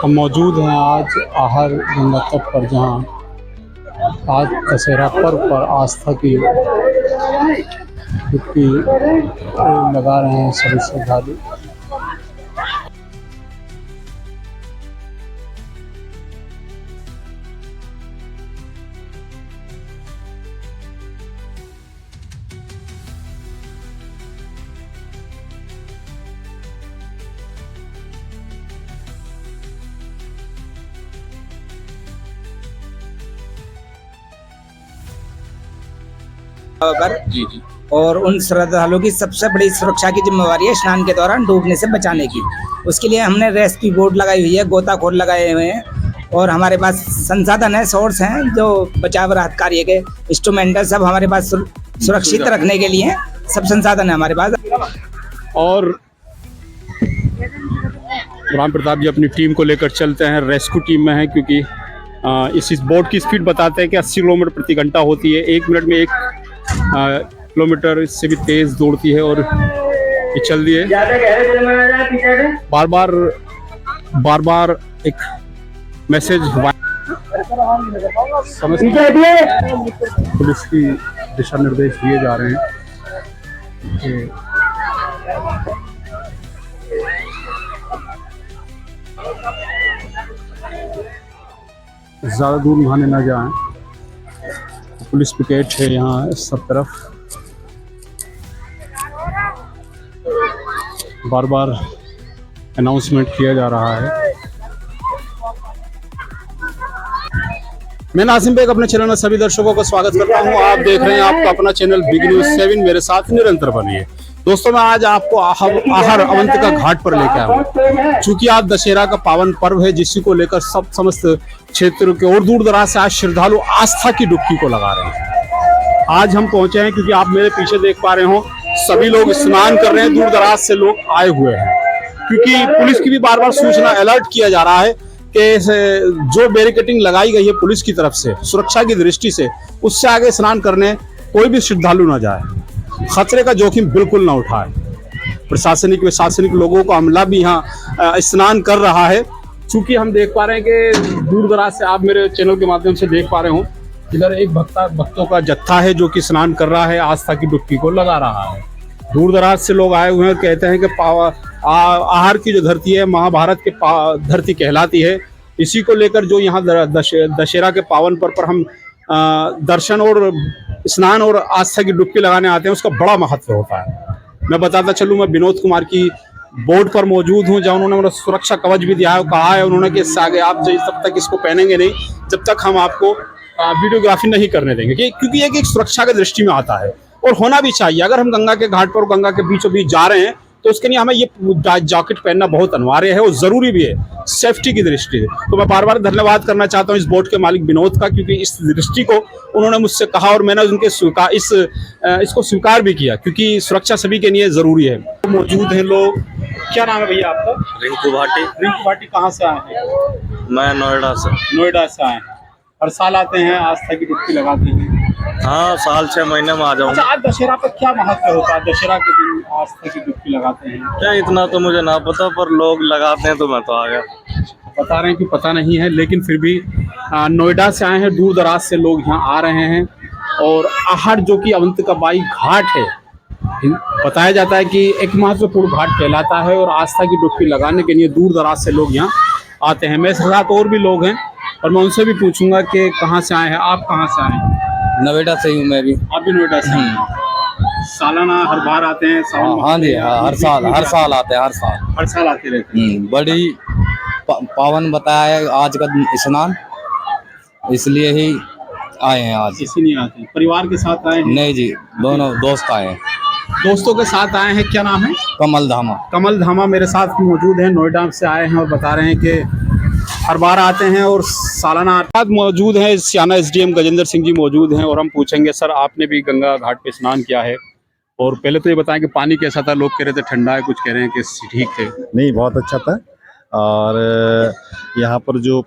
हम मौजूद हैं आज आहर गंगा तट पर, जहां आज दशहरा पर्व पर आस्था की डुबकी लगा रहे हैं सभी श्रद्धालु। जी। और उन श्रद्धालुओं की सबसे बड़ी सुरक्षा की जिम्मेवारी है स्नान के दौरान डूबने से बचाने की। उसके लिए हमने रेस्क्यू बोट लगाई हुई है, गोताखोर लगाए हुए हैं और हमारे पास संसाधन है, सोर्स हैं जो बचाव राहत कार्य के इंस्ट्रूमेंट है, सब हमारे पास सुरक्षित रखने के लिए सब संसाधन है हमारे पास। और राम प्रताप जी अपनी टीम को लेकर चलते हैं, रेस्क्यू टीम में है, क्योंकि इस बोट की स्पीड बताते हैं कि 80 किलोमीटर प्रति घंटा होती है। 1 मिनट में 1 किलोमीटर इससे भी तेज दौड़ती है और ये चल रही है। बार बार एक मैसेज पुलिस की दिशा निर्देश दिए जा रहे हैं कि ज़्यादा दूर नहाने ना जाएं। पुलिस पिकेट है यहाँ सब तरफ, बार बार अनाउंसमेंट किया जा रहा है। मैं नासिम बेग अपने चैनल में सभी दर्शकों का स्वागत करता हूँ। आप देख रहे हैं आपका अपना चैनल बिग न्यूज 7। मेरे साथ निरंतर बनिए दोस्तों। मैं आज आपको आहर अवंतिका घाट पर लेके आया हूँ। चूंकि आज दशहरा का पावन पर्व है, जिसी को लेकर समस्त क्षेत्र के और दूर दराज से आज श्रद्धालु आस्था की डुबकी को लगा रहे हैं। आज हम पहुंचे हैं क्योंकि आप मेरे पीछे देख पा रहे हो, सभी लोग स्नान कर रहे हैं, दूर दराज से लोग आए हुए हैं। क्योंकि पुलिस की भी बार बार सूचना अलर्ट किया जा रहा है कि जो बैरिकेडिंग लगाई गई है पुलिस की तरफ से सुरक्षा की दृष्टि से, उससे आगे स्नान करने कोई भी श्रद्धालु ना जाए, खतरे का जोखिम बिल्कुल ना उठाए। प्रशासनिक लोगों का अमला भी यहाँ स्नान कर रहा है। चूंकि हम देख पा रहे हैं कि दूर दराज से, आप मेरे चैनल के माध्यम से देख पा रहे हो, इधर एक भक्तों का जत्था है जो कि स्नान कर रहा है, आस्था की डुबकी को लगा रहा है। दूर दराज से लोग आए हुए हैं, कहते हैं कि आहर की जो धरती है महाभारत के धरती कहलाती है। इसी को लेकर जो यहाँ दशहरा के पावन पर्व पर हम दर्शन और स्नान और आस्था की डुबकी लगाने आते हैं, उसका बड़ा महत्व होता है। मैं बताता चलूँ, मैं विनोद कुमार की बोर्ड पर मौजूद हूँ, जहाँ उन्होंने सुरक्षा कवच भी दिया है, कहा है उन्होंने कि इससे आगे आप तब तक इसको पहनेंगे नहीं जब तक हम आपको वीडियोग्राफी नहीं करने देंगे, क्योंकि ये एक सुरक्षा की दृष्टि में आता है और होना भी चाहिए। अगर हम गंगा के घाट पर, गंगा के बीचों बीच जा रहे हैं, तो उसके लिए हमें ये जैकेट पहनना बहुत अनिवार्य है और जरूरी भी है सेफ्टी की दृष्टि से। तो मैं बार बार धन्यवाद करना चाहता हूँ इस बोट के मालिक विनोद का, क्योंकि इस दृष्टि को उन्होंने मुझसे कहा और मैंने उनके इसको स्वीकार भी किया, क्योंकि सुरक्षा सभी के लिए जरूरी है। तो मौजूद हैं लोग। क्या नाम है भैया आपका? रिंकू भाटी। रिंकू भाटी कहाँ से आए हैं? मैं नोएडा से आए हैं। हर साल आते हैं, आस्था की डुबकी लगाते हैं? हाँ, साल 6 महीने में आ जाऊँ। अच्छा, आज दशहरा पर क्या महत्व होता है? दशहरा के दिन आस्था की डुबकी लगाते हैं? क्या इतना तो मुझे ना पता, पर लोग लगाते हैं तो मैं तो आ गया। बता रहे हैं कि पता नहीं है, लेकिन फिर भी नोएडा से आए हैं, दूर दराज से लोग यहाँ आ रहे हैं। और आहर जो कि अवंतिका बाई घाट है, बताया जाता है कि एक महत्वपूर्ण घाट कहलाता है और आस्था की डुबकी लगाने के लिए दूर दराज से लोग यहाँ आते हैं। मेरे साथ और भी लोग हैं और मैं उनसे भी पूछूंगा कि कहाँ से आए हैं। आप कहाँ से आए हैं? नोएडा से हूँ मैं भी। आप भी नोएडा से? सालाना हर बार आते हैं? हाँ जी, हर साल आते हैं, हर साल आते रहते हैं। बड़ी पावन बताया है आज का स्नान, इसलिए ही आए हैं आज। इसीलिए आते हैं? परिवार के साथ आए हैं? नहीं जी, दोनों दोस्त आए हैं। दोस्तों के साथ आए हैं। क्या नाम है? कमल धामा। कमल धामा मेरे साथ मौजूद हैं, नोएडा से आए हैं और बता रहे हैं कि हर बार आते हैं और सालाना मौजूद हैं। सियाना SDM गजेंद्र सिंह जी मौजूद हैं और हम पूछेंगे, सर आपने भी गंगा घाट पे स्नान किया है, और पहले तो ये बताएं कि पानी कैसा था? लोग कह रहे थे ठंडा है, कुछ कह रहे हैं कि ठीक है। नहीं, बहुत अच्छा था। और यहाँ पर जो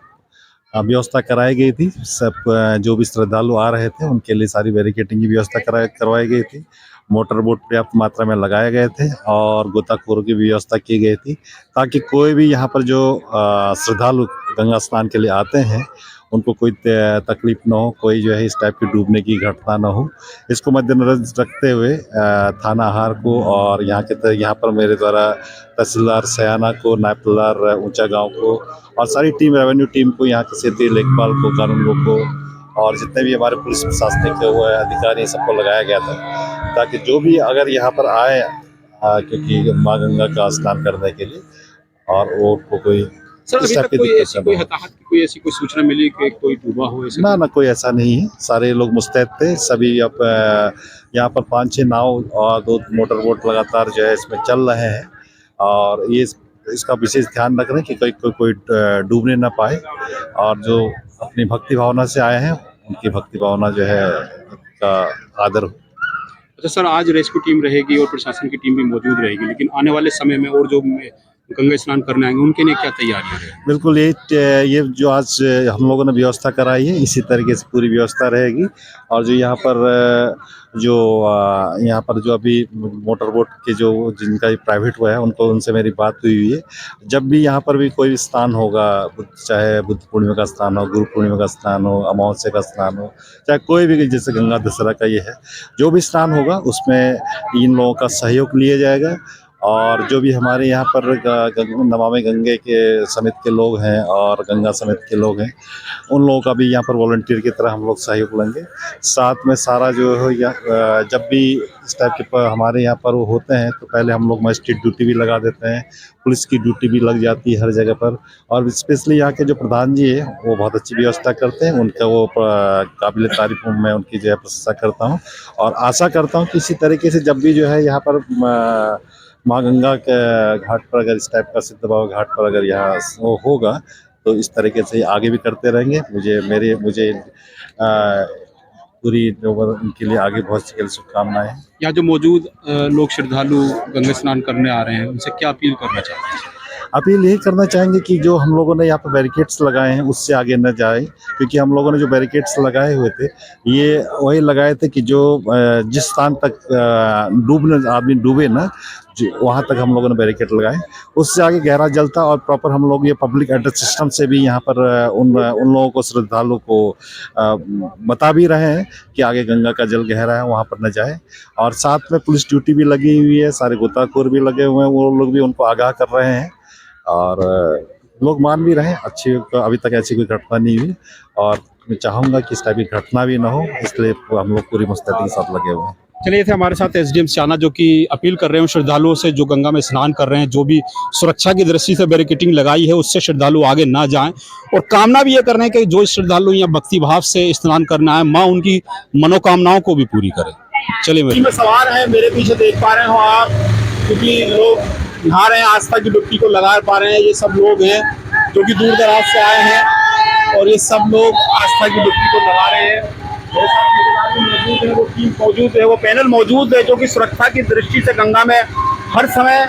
व्यवस्था कराई गई थी, सब जो भी श्रद्धालु आ रहे थे उनके लिए सारी बैरिकेडिंग की व्यवस्था करवाई गई थी। मोटर बोट पर्याप्त मात्रा में लगाए गए थे और गोताखोरों की व्यवस्था की गई थी, ताकि कोई भी यहाँ पर जो श्रद्धालु गंगा स्नान के लिए आते हैं उनको कोई तकलीफ ना हो, कोई जो है इस टाइप की डूबने की घटना ना हो। इसको मद्देनजर रखते हुए थाना आहार को और यहाँ पर मेरे द्वारा तहसीलदार सयाना को, नायब तहसीलदार ऊंचा गांव को और सारी टीम, रेवेन्यू टीम को, यहाँ के क्षेत्रीय लेखपाल को, कानूनगो को और जितने भी हमारे पुलिस प्रशासनिक हुए अधिकारी सबको लगाया गया था, ताकि जो भी अगर यहाँ पर आए क्योंकि माँ गंगा का स्नान करने के लिए और वो कोई सर अभी तक कोई ऐसी कोई हताहत की कोई ऐसी कोई सूचना मिली कि कोई डूबा हो ऐसे? ना कोई ऐसा नहीं है, सारे लोग मुस्तैद थे। सभी अब यहाँ पर 5-6 नाव और 2 मोटर बोट लगातार जो है इसमें चल रहे हैं और ये इसका विशेष ध्यान रख रहे हैं कि कोई डूबने ना पाए और जो अपनी भक्ति भावना से आए हैं उनकी भक्ति भावना जो है का आदर हो। अच्छा सर, आज रेस्क्यू टीम रहेगी और प्रशासन की टीम भी मौजूद रहेगी, लेकिन आने वाले समय में और जो गंगा स्नान करने आएंगे उनके लिए क्या तैयारियां रहेंगी? बिल्कुल, ये जो आज हम लोगों ने व्यवस्था कराई है इसी तरीके से पूरी व्यवस्था रहेगी और जो यहाँ पर जो अभी मोटर बोट के जो जिनका प्राइवेट हुआ है उनसे मेरी बात हुई है। जब भी यहाँ पर भी कोई भी स्नान होगा, चाहे बुद्ध पूर्णिमा का स्नान हो, गुरु पूर्णिमा का स्नान हो, अमावस्या का स्नान हो, चाहे कोई भी, जैसे गंगा दशहरा का ये है, जो भी स्नान होगा उसमें इन लोगों का सहयोग लिया जाएगा और जो भी हमारे यहाँ पर नमामि गंगे के समिति के लोग हैं और गंगा समिति के लोग हैं उन लोगों का भी यहाँ पर वॉलंटियर की तरह हम लोग सहयोग लेंगे। साथ में सारा जो है जब भी इस टाइप के हमारे यहाँ पर वो होते हैं तो पहले हम लोग मजिस्ट्रेट ड्यूटी भी लगा देते हैं, पुलिस की ड्यूटी भी लग जाती है हर जगह पर और स्पेशली यहाँ के जो प्रधान जी है वो बहुत अच्छी व्यवस्था करते हैं। उनका वो काबिल तारीफ मैं उनकी जो है प्रशंसा करता हूँ और आशा करता हूँ कि इसी तरीके से जब भी जो है यहाँ पर माँ गंगा के घाट पर अगर इस टाइप का सिद्ध भाव घाट पर अगर यहाँ वो होगा तो इस तरीके से आगे भी करते रहेंगे। मुझे पूरी उनके लिए आगे बहुत सी शुभकामनाएं हैं। यहाँ जो मौजूद लोग श्रद्धालु गंगा स्नान करने आ रहे हैं उनसे क्या अपील करना चाहते हैं? अपील यही करना चाहेंगे कि जो हम लोगों ने यहाँ पर बैरिकेड्स लगाए हैं उससे आगे न जाए, क्योंकि हम लोगों ने जो बैरिकेड्स लगाए हुए थे ये वही लगाए थे कि जो जिस स्थान तक आदमी डूबे ना वहाँ तक हम लोगों ने बैरिकेड लगाए, उससे आगे गहरा जल था और प्रॉपर हम लोग ये पब्लिक एड्रेस सिस्टम से भी यहाँ पर उन लोगों को, श्रद्धालुओं को बता भी रहे हैं कि आगे गंगा का जल गहरा है वहाँ पर न जाए और साथ में पुलिस ड्यूटी भी लगी हुई है, सारे गोताखोर भी लगे हुए हैं, वो लोग भी उनको आगाह कर रहे हैं और लोग मान भी रहे हैं। अच्छी अभी तक ऐसी कोई घटना नहीं हुई और मैं चाहूँगा कि इस टाइप की घटना भी ना हो, इसलिए हम लोग पूरी मुस्तैदी के साथ लगे हुए हैं। चलिए, थे हमारे साथ एसडीएम सयाना जो कि अपील कर रहे हैं श्रद्धालुओं से जो गंगा में स्नान कर रहे हैं, जो भी सुरक्षा की दृष्टि से बैरिकेडिंग लगाई है उससे श्रद्धालु आगे ना जाएं और कामना भी ये कर रहे हैं कि जो श्रद्धालु यहाँ भक्ति भाव से स्नान करना है माँ उनकी मनोकामनाओं को भी पूरी करे। चलिए, मेरे सवार है, मेरे पीछे देख पा रहे हो आप, क्योंकि लोग नहा रहे हैं, आस्था की डुबकी को लगा पा रहे हैं। ये सब लोग हैं जो कि दूर दराज से आए हैं और ये सब लोग आस्था की डुबकी को लगा रहे हैं। मेरे साथ मौजूद है, वो टीम मौजूद है, वो पैनल मौजूद है जो कि सुरक्षा की दृष्टि से गंगा में हर समय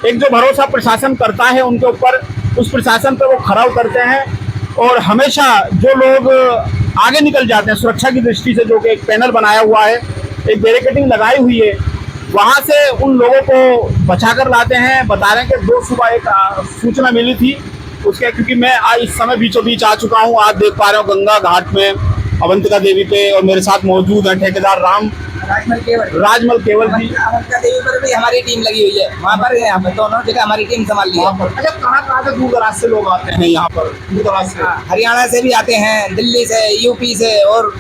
एक जो भरोसा प्रशासन करता है उनके ऊपर, उस प्रशासन पर वो खरा उतरते हैं और हमेशा जो लोग आगे निकल जाते हैं सुरक्षा की दृष्टि से, जो कि एक पैनल बनाया हुआ है, एक बैरिकेडिंग लगाई हुई है, वहाँ से उन लोगों को बचा कर लाते हैं। बता रहे हैं कि 2 सुबह एक सूचना मिली थी उसके, क्योंकि मैं आज इस समय बीचों बीच आ चुका हूँ। आप देख पा रहे हो गंगा घाट में अवंतिका देवी पे और मेरे साथ मौजूद है ठेकेदार राजमल केवल जी। अवंतिका देवी पर भी हमारी टीम लगी हुई है, वहाँ पर यहाँ पर दोनों जगह हमारी टीम संभाल ली है। अच्छा, कहाँ से दूर दराज से लोग आते हैं यहाँ पर? दूर दराज से हरियाणा से भी आते हैं, दिल्ली से, यूपी से और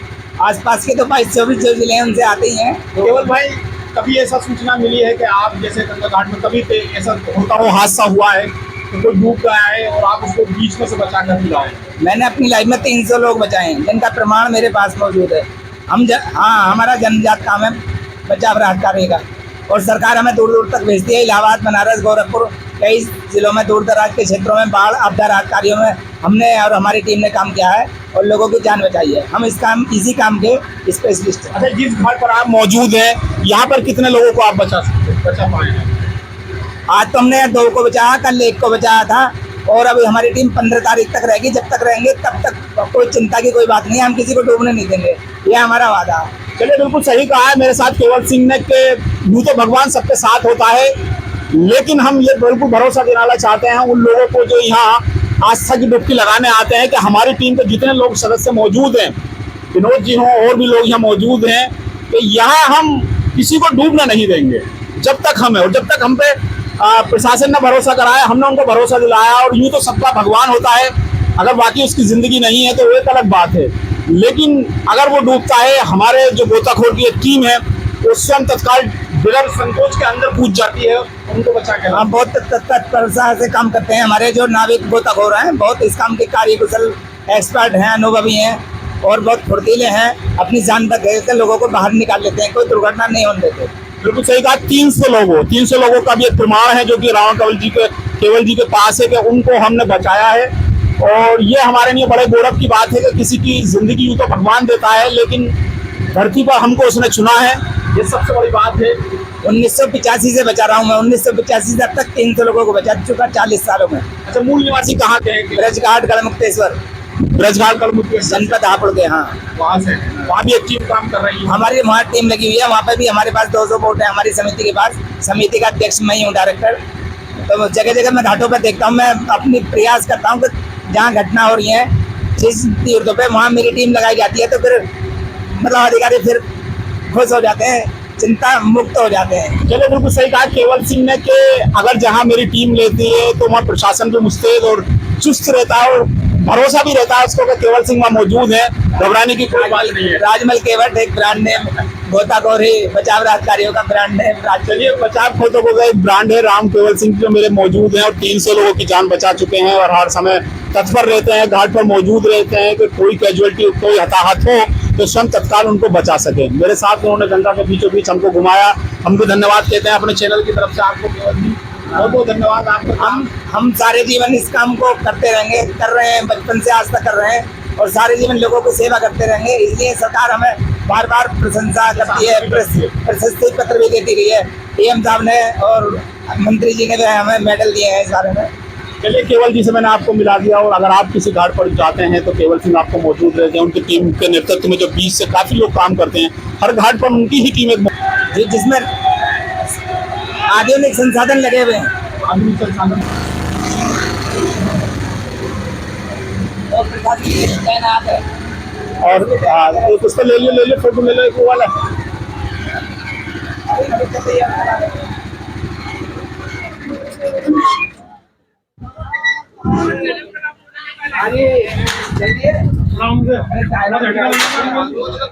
आसपास के तो 22-24 जो जिले हैं उनसे आते ही हैं। केवल भाई, कभी ऐसा सूचना मिली है कि आप जैसे गंगा घाट में कभी ऐसा होता हो, हादसा हुआ है तो कोई डूब गया है और आप उसको बीच में से बचा कर लाए? मैंने अपनी लाइफ में 300 लोग बचाए हैं जिनका प्रमाण मेरे पास मौजूद है। हमारा जन्मजात काम है बचाव राहत कार्य का और सरकार हमें दूर दूर तक भेजती है। इलाहाबाद, बनारस, गोरखपुर, कई जिलों में, दूर दराज के क्षेत्रों में बाढ़ आपदा राहत कार्यों में हमने और हमारी टीम ने काम किया है और लोगों की जान बचाई है। हम इसी काम के स्पेशलिस्ट हैं। अच्छा, जिस घाट पर आप मौजूद हैं यहाँ पर कितने लोगों को आप बचा पाए हैं? आज तो हमने 2 को बचाया, कल 1 को बचाया था और अभी हमारी टीम 15 तारीख तक रहेगी। जब तक रहेंगे तब तक कोई चिंता की कोई बात नहीं है, हम किसी को डूबने नहीं देंगे, ये हमारा वादा है। चलिए, बिल्कुल सही कहा है मेरे साथ केवल सिंह ने कि यूं तो भगवान सबके साथ होता है, लेकिन हम ये बिल्कुल भरोसा दिलाना चाहते हैं उन लोगों को जो यहाँ आस्था की डुबकी लगाने आते हैं कि हमारी टीम के जितने लोग सदस्य मौजूद हैं, विनोद जी हों और भी लोग यहाँ मौजूद हैं, कि यहाँ हम किसी को डूबना नहीं देंगे जब तक हम है। और जब तक हम पे प्रशासन ने भरोसा कराया, हमने उनको भरोसा दिलाया। और यूं तो सबका भगवान होता है, अगर बाकी उसकी जिंदगी नहीं है तो वो एक अलग बात है, लेकिन अगर वो डूबता है, हमारे जो गोताखोर की एक टीम है वो स्वयं तत्काल बिना संकोच के अंदर कूद जाती है उनको बचा के। हम बहुत तत्परता से काम करते हैं। हमारे जो नाविक गोताखोर हैं बहुत इस काम के कार्यकुशल एक्सपर्ट हैं, अनुभवी हैं और बहुत फुर्तीले हैं। अपनी जान तक के लोगों को बाहर निकाल लेते हैं, कोई दुर्घटना नहीं होने देते। बिल्कुल सही कहा। 300 लोगों का भी एक प्रमाण है जो कि रावण केवल जी के पास है कि उनको हमने बचाया है। और ये हमारे लिए बड़े गौरव की बात है कि किसी की जिंदगी यूं तो भगवान देता है, लेकिन धरती पर हमको उसने चुना है, ये सबसे बड़ी बात है। 1985 से बचा रहा हूँ मैं। 1985 से अब तक 300 लोगों को बचा चुका 40 सालों में। अच्छा, मूल निवासी कहाँ के हैं? ब्रजघाट गढ़मुक्तेश्वर, ब्रजघाट कलमुक्तेश्वर जनपद हापुड़ के। हाँ, वहाँ से वहाँ भी एक टीम काम कर रही है। हमारी वहाँ टीम लगी हुई है। वहाँ पे भी हमारे पास 200 बोट है हमारी समिति के पास। समिति का अध्यक्ष मैं ही हूँ, डायरेक्टर। तो जगह जगह मैं घाटों पर देखता हूँ, मैं अपनी प्रयास करता हूँ कि जहाँ घटना हो रही है जिस तीर्थों पे वहाँ मेरी टीम लगाई जाती है, तो फिर मतलब अधिकारी फिर खुश हो जाते हैं, चिंता मुक्त हो जाते हैं। चलो, बिल्कुल सही कहा केवल सिंह ने कि अगर जहाँ मेरी टीम लेती है तो वहाँ प्रशासन भी मुस्तैद और चुस्त रहता है और भरोसा भी रहता है उसको कि केवल सिंह वहाँ मौजूद है, घबराने की कोई बात नहीं है। राजमल केवट एक ब्रांड नेम, गोताखोरी बचाव राहतकारियों का ब्रांड नेम। चलिए, बचाव खोतों को एक ब्रांड है राम केवल सिंह जो मेरे मौजूद हैं और 300 लोगों की जान बचा चुके हैं और हर समय तत्पर रहते हैं, घाट पर मौजूद रहते हैं कि कोई कैजुअलिटी, कोई हताहत हो तो स्वयं तत्काल उनको बचा सके। मेरे साथ उन्होंने गंगा के बीचों बीच हमको घुमाया। हम भी धन्यवाद कहते हैं अपने चैनल की तरफ से आपको केवल जी, बहुत बहुत धन्यवाद आपको। हम सारे जीवन इस काम को करते रहेंगे, कर रहे हैं, बचपन से आज तक कर रहे हैं और सारे जीवन लोगों की सेवा करते रहेंगे। इसलिए सरकार हमें बार बार प्रशंसा करती है, प्रशस्ति पत्र भी देती रही है। PM साहब ने और मंत्री जी ने भी हमें मेडल दिए हैं इस बारे में। चलिए, केवल जी से मैंने आपको मिला दिया और अगर आप किसी घाट पर जाते हैं तो केवल सिंह आपको मौजूद रहते हैं। उनकी टीम के नेतृत्व में जो बीच से काफी लोग काम करते हैं, हर घाट पर उनकी ही टीम एक जिसमें आधुनिक संसाधन लगे हुए हैं। आधुनिक संसाधन और एक उसको ले लियो फोटो ले लो, एक वो वाला। आगे चलिए।